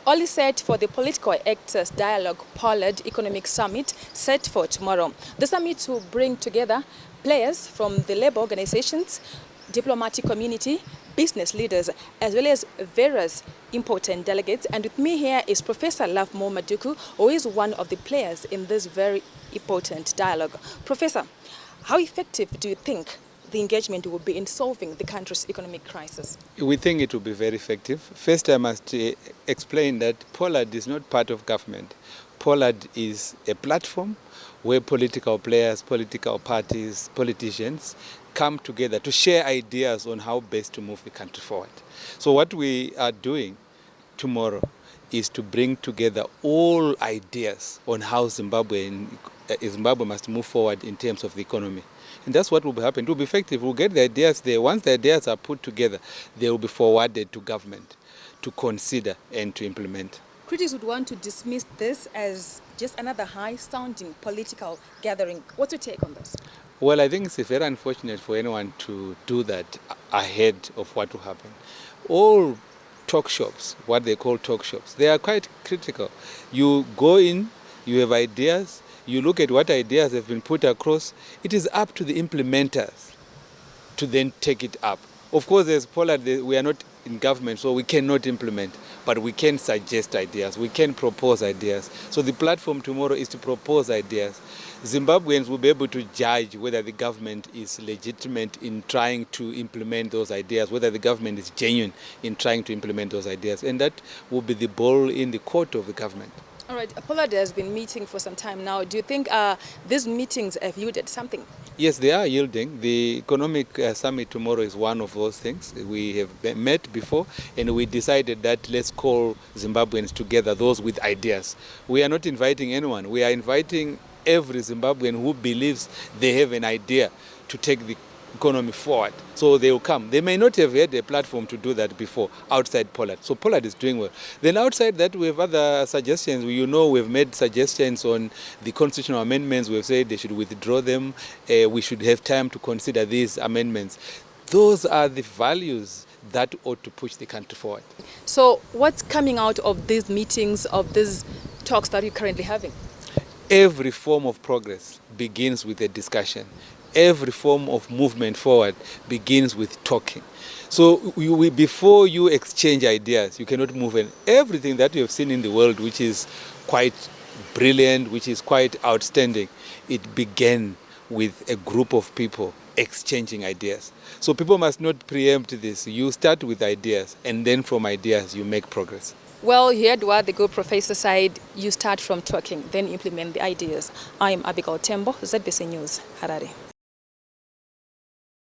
All is set for the Political Actors Dialogue Polad Economic Summit set for tomorrow. The summit will bring together players from the labor organizations, diplomatic community, business leaders, as well as various important delegates. And with me here is Professor Madhuku, who is one of the players in this very important dialogue. Professor, how effective do you think the engagement will be in solving the country's economic crisis? We think it will be very effective. First, I must explain that Polad is not part of government. Polad is a platform where political players, political parties, politicians come together to share ideas on how best to move the country forward. So what we are doing tomorrow is to bring together all ideas on how Zimbabwe must move forward in terms of the economy. And that's what will happen. It will be effective. We'll get the ideas there. Once the ideas are put together, they will be forwarded to government to consider and to implement. Critics would want to dismiss this as just another high-sounding political gathering. What's your take on this? Well, I think it's very unfortunate for anyone to do that ahead of what will happen. All talk shops, what they call talk shops, they are quite critical. You go in, you have ideas, you look at what ideas have been put across. It is up to the implementers to then take it up. Of course, as Polad, we are not in government, so we cannot implement, but we can suggest ideas, we can propose ideas. So the platform tomorrow is to propose ideas. Zimbabweans will be able to judge whether the government is legitimate in trying to implement those ideas, whether the government is genuine in trying to implement those ideas, and that will be the ball in the court of the government. All right, Polad has been meeting for some time now. Do you think these meetings have yielded something? Yes, they are yielding. The economic summit tomorrow is one of those things. We have met before and we decided that let's call Zimbabweans together, those with ideas. We are not inviting anyone. We are inviting every Zimbabwean who believes they have an idea to take the economy forward. So they will come. They may not have had a platform to do that before outside Polad. So Polad is doing well. Then outside that we have other suggestions. We've made suggestions on the constitutional amendments. We've said they should withdraw them. We should have time to consider these amendments. Those are the values that ought to push the country forward. So what's coming out of these meetings, of these talks that you're currently having? Every form of progress begins with a discussion. Every form of movement forward begins with talking. So before you exchange ideas, you cannot move in. Everything that you have seen in the world, which is quite brilliant, which is quite outstanding, it began with a group of people exchanging ideas. So people must not preempt this. You start with ideas, and then from ideas you make progress. Well, you heard what the good professor said. You start from talking, then implement the ideas. I am Abigail Tembo, ZBC News, Harare.